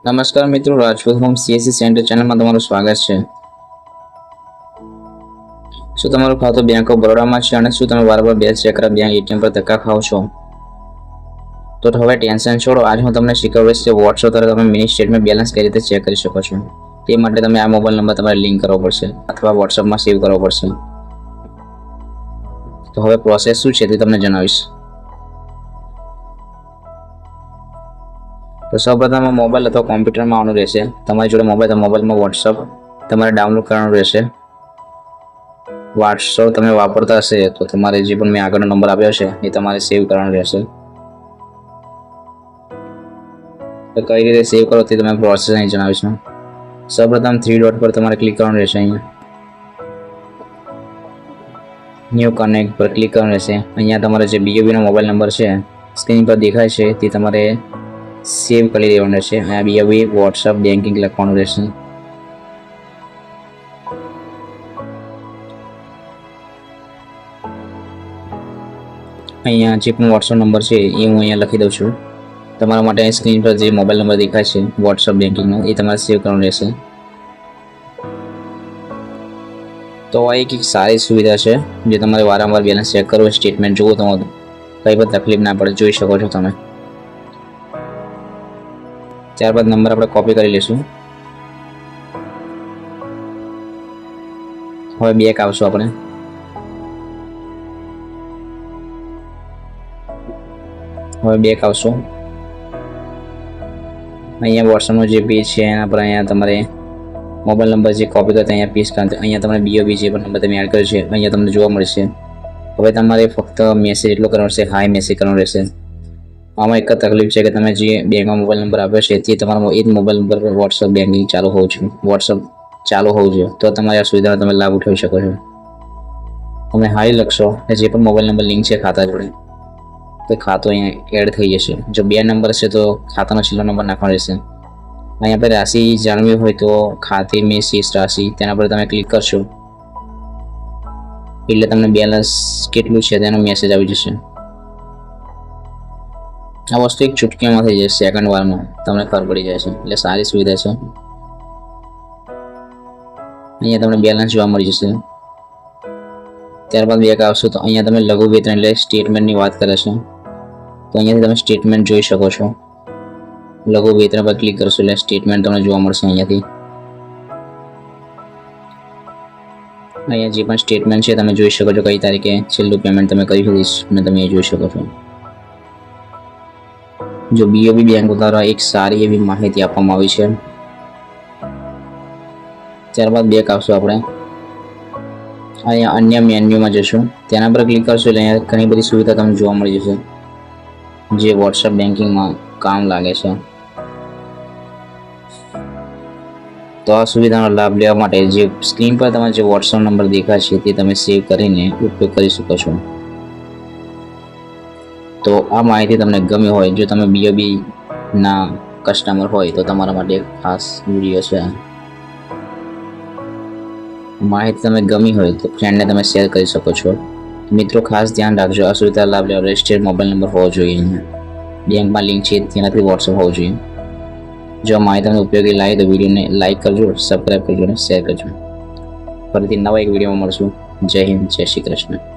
નમસ્કાર મિત્રો, Rajput home CSC centre ચેનલમાં તમારું સ્વાગત છે। શું તમારું ખાતું બેંક ઓફ બરોડામાં છે અને શું તમે વારંવાર બે ચેકરા બેંક એટીએમ પર ધક્કા ખાઓ છો? તો હવે ટેન્શન છોડો। આજ હું તમને શીખવીશ કે વોટ્સએપ દ્વારા તમે મિની સ્ટેટમેન્ટ બેલેન્સ કઈ રીતે ચેક કરી શકો છો। તે માટે તમે આ મોબાઈલ નંબર તમારે લિંક કરવો પડશે અથવા વોટ્સએપમાં સેવ કરવો પડશે। તો હવે પ્રોસેસ શું છે તે તમને જણાવીશ। તો સૌપ્રથમ મોબાઈલ અથવા કોમ્પ્યુટરમાં આવવાનું રહેશે। તમારી જોડે મોબાઈલમાં વોટ્સએપ તમારે ડાઉનલોડ કરવાનું રહેશે। વોટ્સએપ તમે વાપરતા હશે તો તમારે જે પણ મેં આગળનો નંબર આપ્યો છે એ તમારે સેવ કરવાનો રહેશે। તો કઈ રીતે સેવ કરો તે તમે પ્રોસેસ અહીં જણાવીશું। સૌપ્રથમ થ્રી ડોટ પર તમારે ક્લિક કરવાનું રહેશે। અહીંયા ન્યૂ કનેક્ટ પર ક્લિક કરવાનું રહેશે। અહીંયા તમારે જે બીઓબીનો મોબાઈલ નંબર છે સ્ક્રીન પર દેખાય છે તે તમારે સેવ કરી દેવાનું રહેશે। અને બીઓબી વોટ્સએપ બેન્કિંગ લખવાનું રહેશે। અહીંયા જે પણ વોટ્સએપ નંબર છે એ હું અહીંયા લખી દઉં છું। તમારા માટે સ્ક્રીન પર જે મોબાઈલ નંબર દેખાય છે વોટ્સએપ બેન્કિંગનો એ તમારે સેવ કરવાનું રહેશે। તો આ એક સારી સુવિધા છે જે તમારે વારંવાર બેલેન્સ ચેક કરવું, સ્ટેટમેન્ટ જોવો તો કંઈ પણ તકલીફ ના પડે, જોઈ શકો છો તમે। ત્યારબાદ નંબર આપણે કોપી કરી લઈશું। હવે બેક આવશું આપણે। અહીંયા વોટ્સએપનો જે પેજ છે એના પર અહીંયા તમારે મોબાઈલ નંબર જે કોપી કરતા અહીંયા પેસ્ટ કરતા અહીંયા તમારે બીઓબી જે પણ નંબર તમે એડ કર્યો છે અહીંયા તમને જોવા મળશે। હવે તમારે ફક્ત મેસેજ એટલો કરવાનો છે, હાય મેસેજ કરવાનો રહેશે। આમાં એક જ તકલીફ છે કે તમે જે બેંકમાં મોબાઈલ નંબર આપ્યો છે તે તમારા એ જ મોબાઈલ નંબર પર વોટ્સએપ બેન્કિંગ ચાલુ હોવું જોઈએ તો તમારી આ સુવિધાનો તમે લાભ ઉઠાવી શકો છો। તમે હાય લખશો અને જે પણ મોબાઈલ નંબર લિંક છે ખાતા જોડે તો ખાતું અહીંયા એડ થઈ જશે। જો બે નંબર છે તો ખાતાનો છેલ્લો નંબર નાખવાનો રહેશે। અહીંયા પર રાશિ જાણવી હોય તો ખાતે મેં શેષ રાશિ તેના પર તમે ક્લિક કરશો એટલે તમને બેલેન્સ કેટલું છે તેનો મેસેજ આવી જશે। આ વસ્તુ એક ચૂટકીમાં થઈ જશે, સેકન્ડ વારમાં તમને ખબર પડી જાય છે, એટલે સારી સુવિધા છે। અહીંયા તમને બેલેન્સ જોવા મળી જશે। ત્યારબાદ બેક આવશો તો અહીંયા તમે લઘુ વેતન એટલે સ્ટેટમેન્ટની વાત કરે છે તો અહીંયાથી તમે સ્ટેટમેન્ટ જોઈ શકો છો। લઘુ વેતન પર ક્લિક કરશો એટલે સ્ટેટમેન્ટ તમને જોવા મળશે। અહીંયા જે પણ સ્ટેટમેન્ટ છે તમે જોઈ શકો છો, કઈ તારીખે છેલ્લું પેમેન્ટ તમે કર્યું અને તમે એ જોઈ શકો છો। જો બીઓબી બેંક દ્વારા એક સારી એવી માહિતી આપવામાં આવી છે। ત્યારબાદ બેક આવશું આપણે। અહીંયા અન્ય મેન્યુમાં જશું, તેના પર ક્લિક કરશો એટલે અહીંયા ઘણી બધી સુવિધા તમને જોવા મળી જશે જે વોટ્સએપ બેન્કિંગમાં કામ લાગે છે। તો આ સુવિધાનો લાભ લેવા માટે જે સ્ક્રીન પર તમારે જે વોટ્સએપ નંબર દેખાય છે તે તમે સેવ કરીને ઉપયોગ કરી શકો છો। તો આ માહિતી તમને ગમી હોય, જો તમે બીઓબી ના કસ્ટમર હોય તો તમારા માટે ખાસ વિડીયો છે। માહિતી તમે ગમી હોય તો ફ્રેન્ડને તમે શેર કરી શકો છો। મિત્રો ખાસ ધ્યાન રાખજો, આ સુવિધા લાભ લેવા રજિસ્ટર્ડ મોબાઈલ નંબર હોવો જોઈએ, બેંકમાં લિંક છે તેનાથી વોટ્સએપ હોવું જોઈએ। જો માહિતી તમને ઉપયોગી લાગે તો વિડીયોને લાઇક કરજો, સબસ્ક્રાઈબ કરજો અને શેર કરજો। ફરીથી નવા એક વિડીયોમાં મળશું। જય હિન્દ, જય શ્રી કૃષ્ણ।